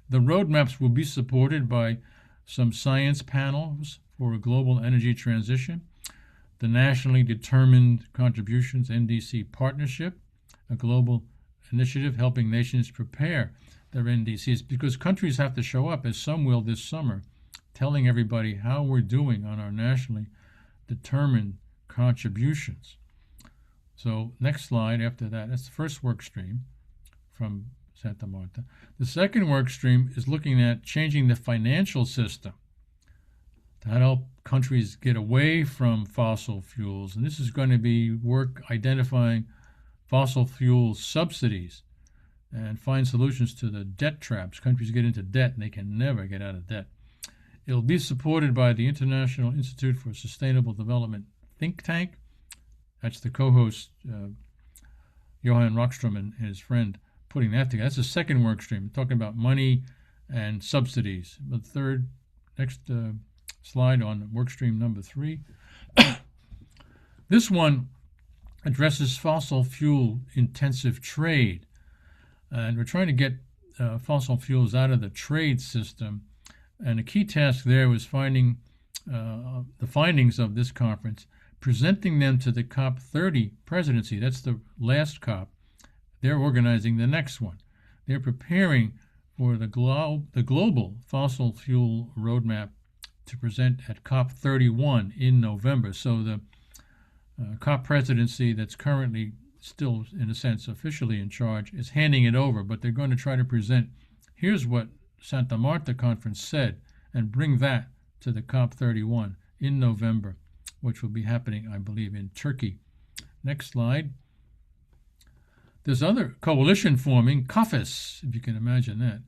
The roadmaps will be supported by some science panels for a global energy transition, the nationally determined contributions NDC partnership, a global initiative helping nations prepare their NDCs, because countries have to show up, as some will this summer, telling everybody how we're doing on our nationally determined contributions. So next slide after that, that's the first work stream from Santa Marta. The second work stream is looking at changing the financial system to help countries get away from fossil fuels. And this is going to be work identifying fossil fuel subsidies and find solutions to the debt traps. Countries get into debt and they can never get out of debt. It'll be supported by the International Institute for Sustainable Development think tank. That's the co-host, Johan Rockström and his friend, putting that together. That's the second work stream, talking about money and subsidies. The third, next slide on work stream number 3. This one addresses fossil fuel intensive trade. And we're trying to get fossil fuels out of the trade system. And a key task there was finding the findings of this conference, presenting them to the COP30 presidency. That's the last COP. They're organizing the next one. They're preparing for the global fossil fuel roadmap to present at COP31 in November. So the COP presidency that's currently still, in a sense, officially in charge is handing it over, but they're going to try to present, here's what Santa Marta conference said, and bring that to the COP31 in November, which will be happening, I believe, in Turkey. Next slide. There's other coalition forming, COFIS, if you can imagine that.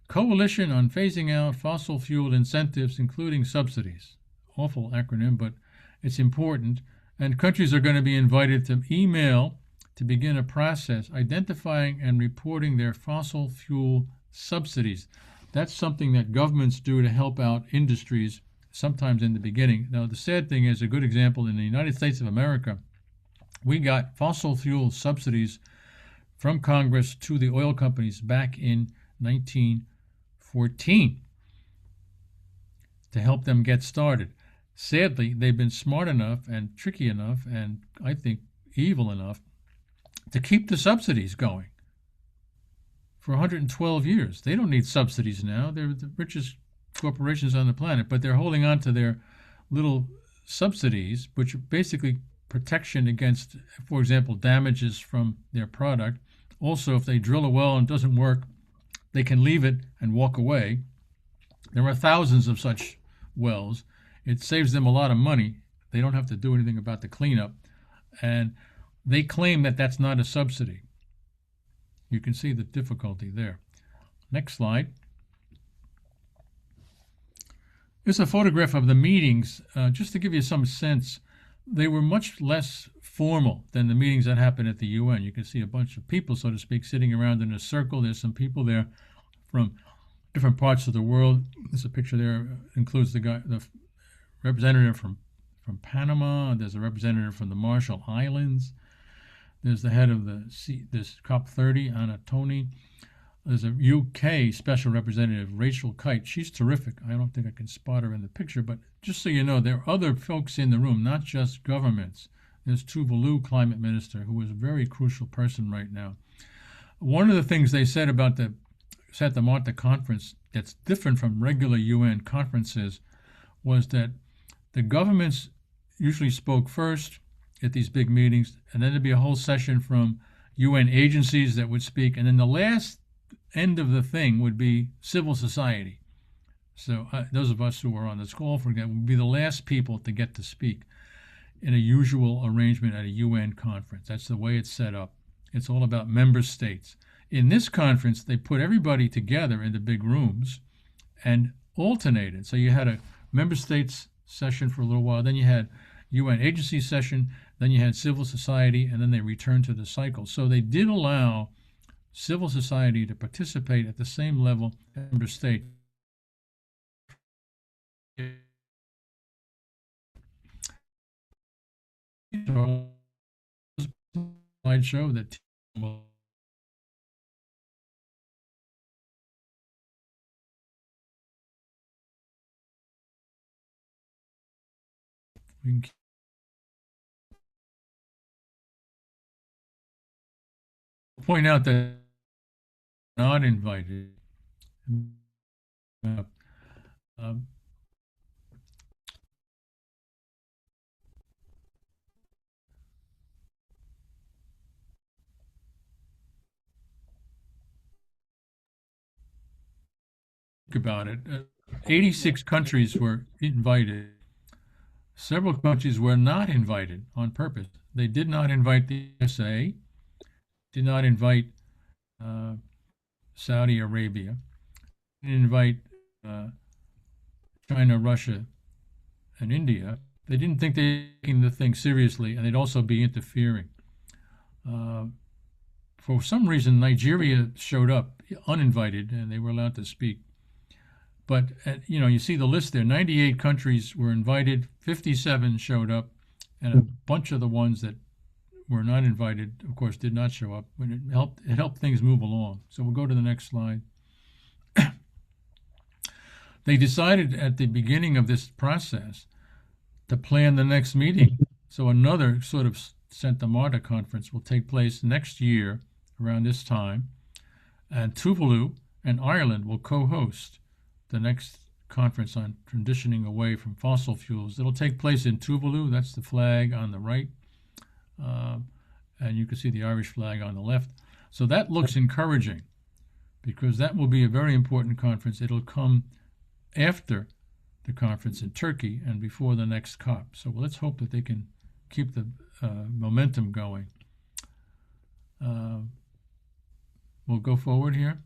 Coalition on Phasing Out Fossil Fuel Incentives, Including Subsidies. Awful acronym, but it's important. And countries are going to be invited to email to begin a process identifying and reporting their fossil fuel subsidies. That's something that governments do to help out industries, sometimes in the beginning. Now, the sad thing is, a good example, in the United States of America, we got fossil fuel subsidies from Congress to the oil companies back in 1914 to help them get started. Sadly, they've been smart enough and tricky enough, and I think evil enough, to keep the subsidies going for 112 years. They don't need subsidies now. They're the richest corporations on the planet, but they're holding on to their little subsidies, which are basically protection against, for example, damages from their product. Also, if they drill a well and it doesn't work, they can leave it and walk away. There are thousands of such wells. It saves them a lot of money. They don't have to do anything about the cleanup. And they claim that that's not a subsidy. You can see the difficulty there. Next slide. Here's a photograph of the meetings, just to give you some sense. They were much less formal than the meetings that happen at the UN. You can see a bunch of people, so to speak, sitting around in a circle. There's some people there from different parts of the world. There's a picture there, includes the representative from Panama. There's a representative from the Marshall Islands. There's the head of this COP30, Anna Tony. There's a UK special representative, Rachel Kite. She's terrific. I don't think I can spot her in the picture, but just so you know, there are other folks in the room, not just governments. There's Tuvalu climate minister, who is a very crucial person right now. One of the things they said about the Santa Marta conference that's different from regular UN conferences was that the governments usually spoke first at these big meetings, and then there'd be a whole session from UN agencies that would speak, and then the last end of the thing would be civil society. So those of us who are on this call, for example, would be the last people to get to speak in a usual arrangement at a UN conference. That's the way it's set up. It's all about member states. In this conference, they put everybody together in the big rooms and alternated. So you had a member states session for a little while, then you had UN agency session, then you had civil society, and then they returned to the cycle. So they did allow civil society to participate at the same level as member states. Slideshow that we can point out that not invited. Um, about it. 86 countries were invited. Several countries were not invited on purpose. They did not invite the USA, did not invite Saudi Arabia, didn't invite China, Russia, and India. They didn't think they were taking the thing seriously, and they'd also be interfering. For some reason, Nigeria showed up uninvited, and they were allowed to speak. But, you see the list there. 98 countries were invited, 57 showed up, and a bunch of the ones that were not invited, of course, did not show up. It helped things move along. So we'll go to the next slide. They decided at the beginning of this process to plan the next meeting. So another sort of Santa Marta conference will take place next year around this time, and Tuvalu and Ireland will co-host the next conference on transitioning away from fossil fuels. It'll take place in Tuvalu. That's the flag on the right. And you can see the Irish flag on the left. So that looks encouraging because that will be a very important conference. It'll come after the conference in Turkey and before the next COP. So let's hope that they can keep the momentum going. We'll go forward here.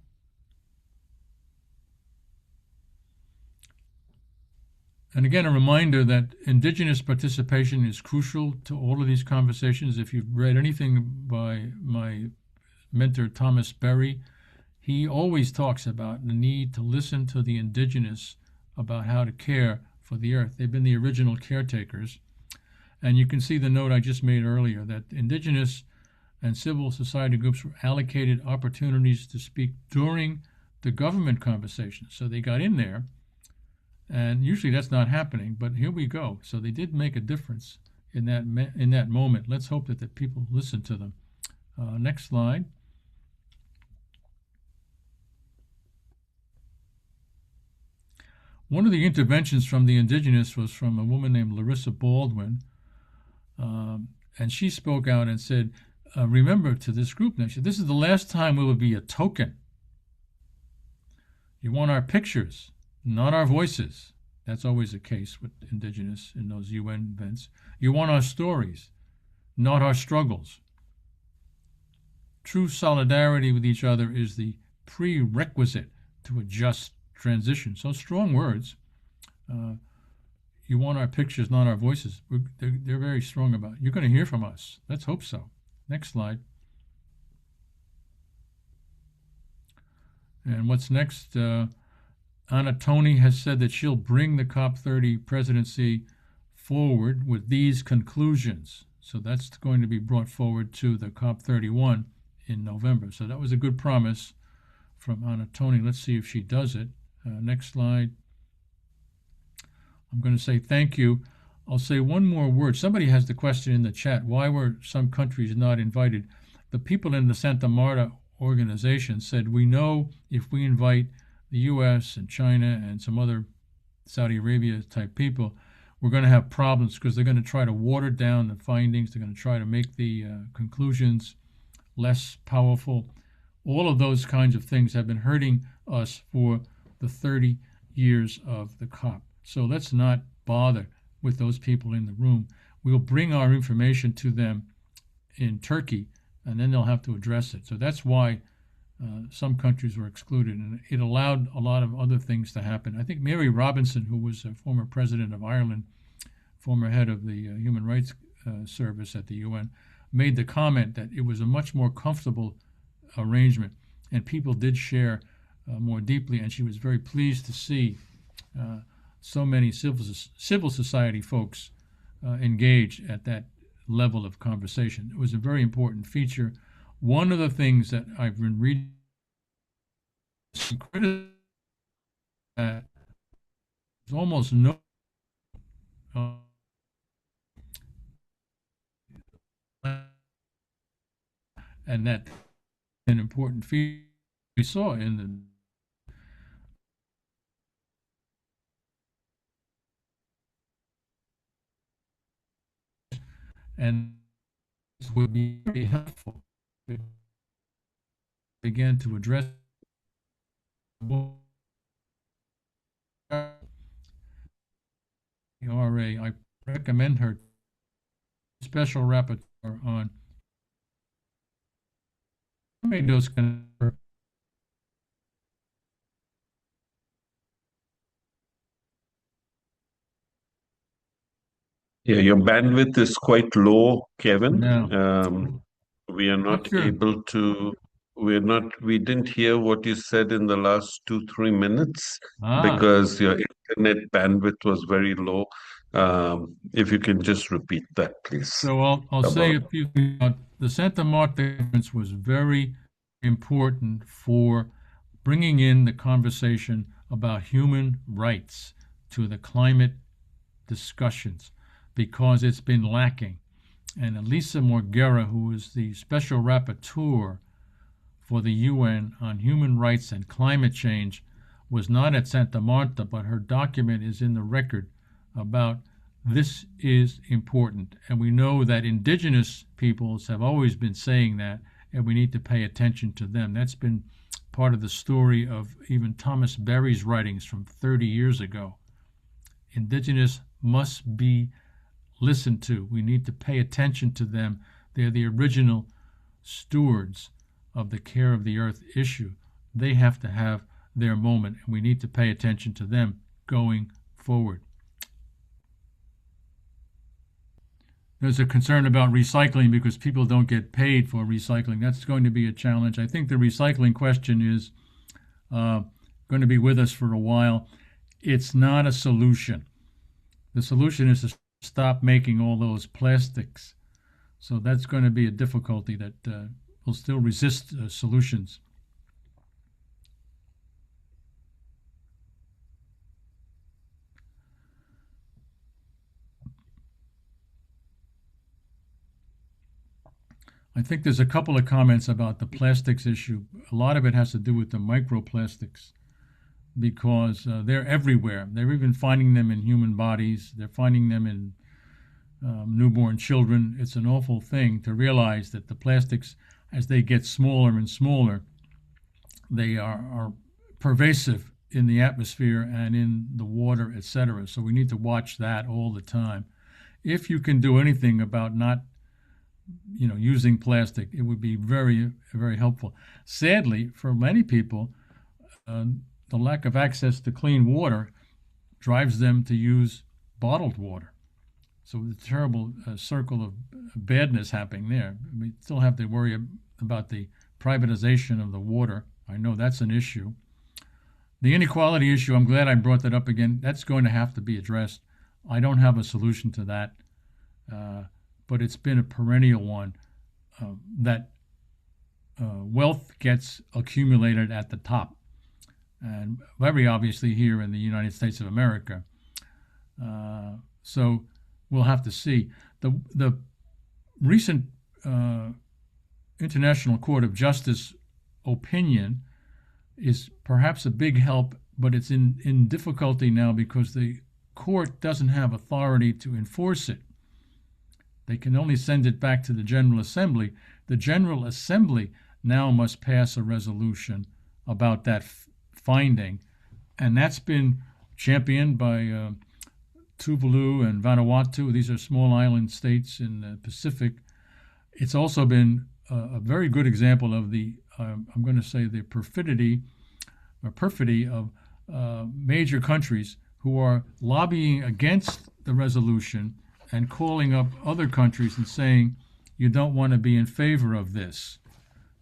And again, a reminder that indigenous participation is crucial to all of these conversations. If you've read anything by my mentor, Thomas Berry, he always talks about the need to listen to the indigenous about how to care for the earth. They've been the original caretakers. And you can see the note I just made earlier that indigenous and civil society groups were allocated opportunities to speak during the government conversation. So they got in there. And usually that's not happening, but here we go. So they did make a difference in that moment. Let's hope that the people listen to them. Next slide. One of the interventions from the indigenous was from a woman named Larissa Baldwin, and she spoke out and said, remember to this group now, this is the last time we will be a token. You want our pictures, not our voices. That's always the case with indigenous in those UN events. You want our stories, not our struggles. True solidarity with each other is the prerequisite to a just transition. So strong words. You want our pictures, not our voices. They're very strong about it. You're going to hear from us. Let's hope so. Next slide. And what's next? Anna Tony has said that she'll bring the COP30 presidency forward with these conclusions. So that's going to be brought forward to the COP31 in November. So that was a good promise from Anna Tony. Let's see if she does it. Next slide. I'm going to say thank you. I'll say one more word. Somebody has the question in the chat, why were some countries not invited? The people in the Santa Marta organization said, we know if we invite the US and China and some other Saudi Arabia type people, we're going to have problems because they're going to try to water down the findings. They're going to try to make the conclusions less powerful. All of those kinds of things have been hurting us for the 30 years of the COP. So let's not bother with those people in the room. We'll bring our information to them in Turkey, and then they'll have to address it. So that's why Some countries were excluded, and it allowed a lot of other things to happen. I think Mary Robinson, who was a former president of Ireland, former head of the Human Rights Service at the UN, made the comment that it was a much more comfortable arrangement, and people did share more deeply, and she was very pleased to see so many civil society folks engaged at that level of conversation. It was a very important feature. One of the things that I've been reading is almost no and that an important feature we saw in the and this would be very helpful to begin to address the ERA. I recommend her special rapporteur on those Yeah, your bandwidth is quite low, Kevin. now. We are not Sure. able to, we didn't hear what you said in the last 2, 3 minutes because your internet bandwidth was very low. If you can just repeat that, please. So I'll say a few things about the Santa Marta conference was very important for bringing in the conversation about human rights to the climate discussions because it's been lacking. And Elisa Morguera, who is the special rapporteur for the UN on human rights and climate change, was not at Santa Marta, but her document is in the record about this is important. And we know that indigenous peoples have always been saying that, and we need to pay attention to them. That's been part of the story of even Thomas Berry's writings from 30 years ago. Indigenous must be listened to. We need to pay attention to them. They're the original stewards of the care of the earth issue. They have to have their moment, and we need to pay attention to them going forward. There's a concern about recycling because people don't get paid for recycling. That's going to be a challenge. I think the recycling question is going to be with us for a while. It's not a solution. The solution is to stop making all those plastics. So that's going to be a difficulty that will still resist solutions. I think there's a couple of comments about the plastics issue. A lot of it has to do with the microplastics because they're everywhere. They're even finding them in human bodies. They're finding them in newborn children. It's an awful thing to realize that the plastics, as they get smaller and smaller, they are pervasive in the atmosphere and in the water, etc. So we need to watch that all the time. If you can do anything about not using plastic, it would be very, very helpful. Sadly, for many people, the lack of access to clean water drives them to use bottled water. So the terrible circle of badness happening there. We still have to worry about the privatization of the water. I know that's an issue. The inequality issue, I'm glad I brought that up again. That's going to have to be addressed. I don't have a solution to that, but it's been a perennial one that wealth gets accumulated at the top, and very obviously here in the United States of America. So we'll have to see. The recent International Court of Justice opinion is perhaps a big help, but it's in difficulty now because the court doesn't have authority to enforce it. They can only send it back to the General Assembly. The General Assembly now must pass a resolution about that finding, and that's been championed by Tuvalu and Vanuatu. These are small island states in the Pacific. It's also been a very good example of the I'm going to say the perfidy of major countries who are lobbying against the resolution and calling up other countries and saying, you don't want to be in favor of this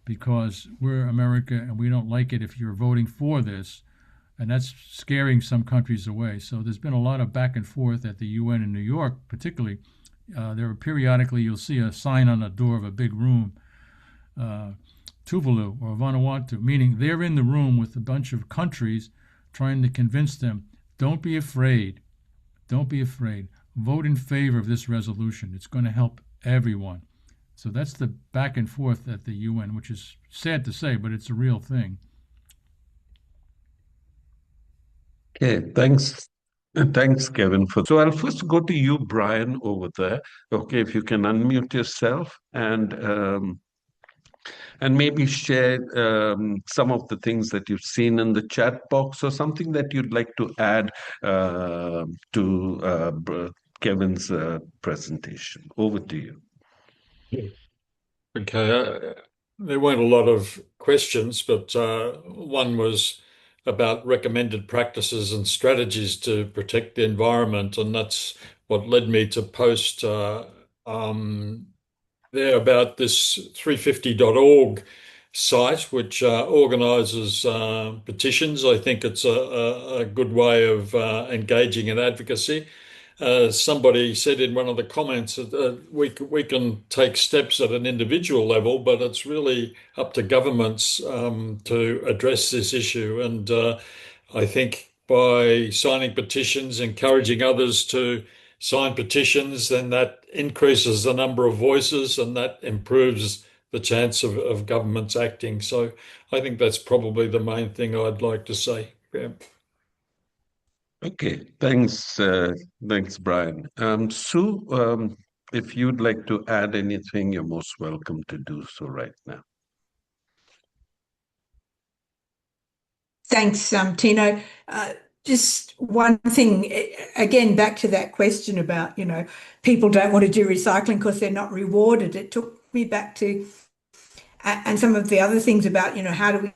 because we're America and we don't like it if you're voting for this. And that's scaring some countries away. So there's been a lot of back and forth at the UN in New York, particularly. There are periodically, you'll see a sign on the door of a big room, Tuvalu or Vanuatu, meaning they're in the room with a bunch of countries trying to convince them, don't be afraid. Don't be afraid. Vote in favor of this resolution. It's going to help everyone. So that's the back and forth at the UN, which is sad to say, but it's a real thing. Okay, thanks. Thanks, Kevin. So I'll first go to you, Brian, over there. Okay, if you can unmute yourself and maybe share some of the things that you've seen in the chat box or something that you'd like to add to Kevin's presentation. Over to you. Okay, there weren't a lot of questions, but one was about recommended practices and strategies to protect the environment, and that's what led me to post there about this 350.org site, which organises petitions. I think it's a good way of engaging in advocacy. Somebody said in one of the comments that we can take steps at an individual level, but it's really up to governments to address this issue. And I think by signing petitions, encouraging others to sign petitions, then that increases the number of voices and that improves the chance of governments acting. So I think that's probably the main thing I'd like to say. Yeah. Okay, thanks, Brian. Sue, if you'd like to add anything, you're most welcome to do so right now. Thanks, Tino. Just one thing, again, back to that question about, people don't want to do recycling because they're not rewarded. It took me back to, and some of the other things about, how do we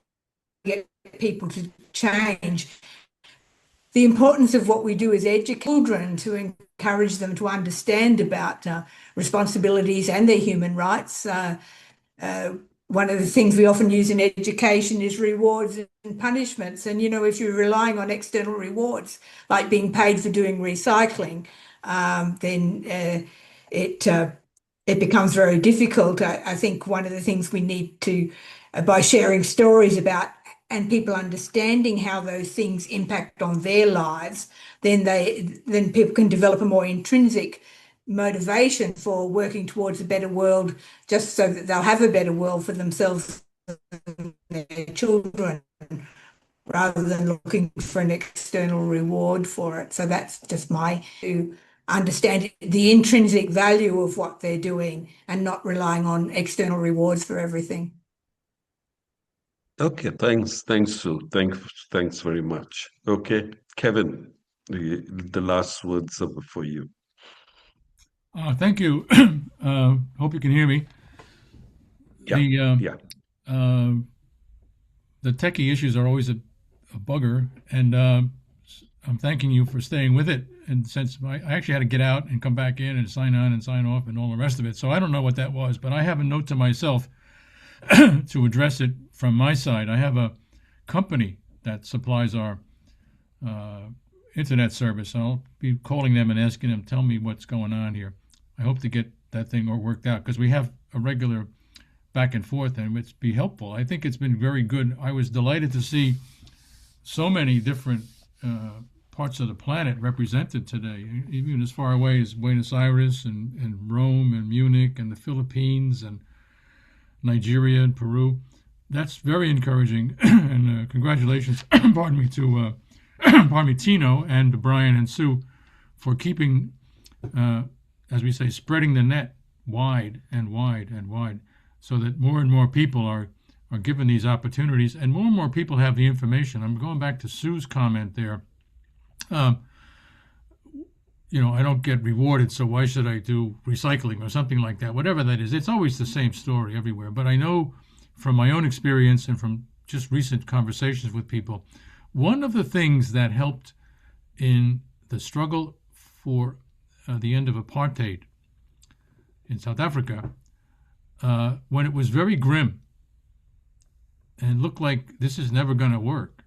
get people to change? The importance of what we do is educate children to encourage them to understand about responsibilities and their human rights. One of the things we often use in education is rewards and punishments. And, if you're relying on external rewards, like being paid for doing recycling, then it becomes very difficult. I think one of the things we need to, by sharing stories about and people understanding how those things impact on their lives, then people can develop a more intrinsic motivation for working towards a better world, just so that they'll have a better world for themselves and their children, rather than looking for an external reward for it. So that's just to understand the intrinsic value of what they're doing and not relying on external rewards for everything. Okay, thanks, Sue. Thanks very much. Okay, Kevin, the last words are for you. Thank you. Hope you can hear me. Yeah. The techie issues are always a bugger, and I'm thanking you for staying with it. And since I actually had to get out and come back in and sign on and sign off and all the rest of it, so I don't know what that was, but I have a note to myself to address it from my side. I have a company that supplies our internet service. I'll be calling them and asking them, tell me what's going on here. I hope to get that thing all worked out because we have a regular back and forth and it's be helpful. I think it's been very good. I was delighted to see so many different parts of the planet represented today, even as far away as Buenos Aires and Rome and Munich and the Philippines and Nigeria and Peru. That's very encouraging, and congratulations, pardon me, to Tino and Brian and Sue for keeping, as we say, spreading the net wide and wide and wide, so that more and more people are given these opportunities, and more people have the information. I'm going back to Sue's comment there. I don't get rewarded, so why should I do recycling or something like that? Whatever that is, it's always the same story everywhere. But I know from my own experience and from just recent conversations with people, one of the things that helped in the struggle for the end of apartheid in South Africa, when it was very grim and looked like this is never going to work,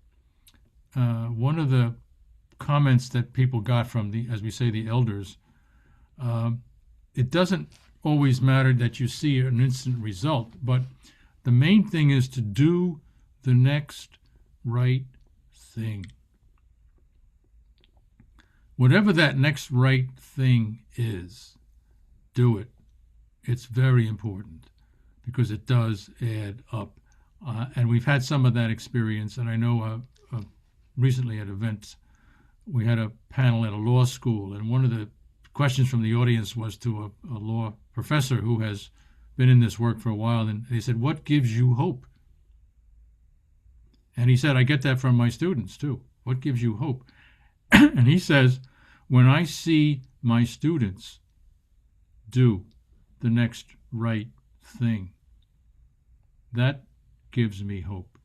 one of the comments that people got from the, as we say, the elders, it doesn't always matter that you see an instant result, but the main thing is to do the next right thing. Whatever that next right thing is, do it. It's very important because it does add up. And we've had some of that experience. And I know recently at events, we had a panel at a law school, and one of the questions from the audience was to a law professor who has been in this work for a while, and they said, "What gives you hope?" And he said, "I get that from my students too. What gives you hope?" And he says, "When I see my students do the next right thing, that gives me hope."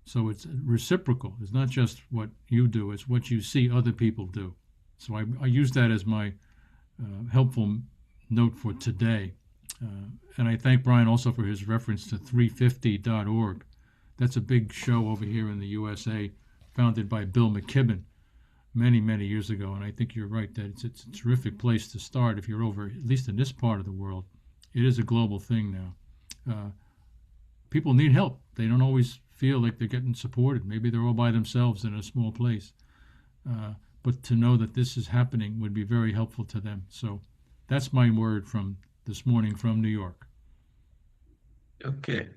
So it's reciprocal. It's not just what you do, it's what you see other people do. So I use that as my helpful note for today. And I thank Brian also for his reference to 350.org. That's a big show over here in the USA, founded by Bill McKibben many, many years ago. And I think you're right that it's a terrific place to start if you're over, at least in this part of the world. It is a global thing now. People need help. They don't always feel like they're getting supported. Maybe they're all by themselves in a small place. But to know that this is happening would be very helpful to them. So that's my word from this morning from New York. Okay.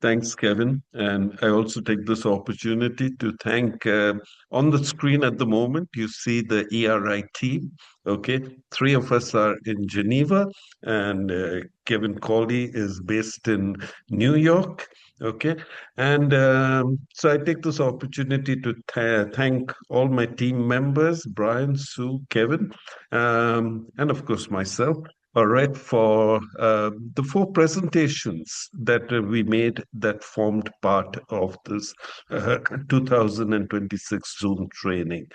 Thanks, Kevin. And I also take this opportunity to thank, on the screen at the moment, you see the ERI team. Okay. 3 of us are in Geneva, and Kevin Cawley is based in New York. Okay. And so I take this opportunity to thank all my team members, Brian, Sue, Kevin, and of course myself. All right, for the 4 presentations that we made that formed part of this 2026 Zoom training.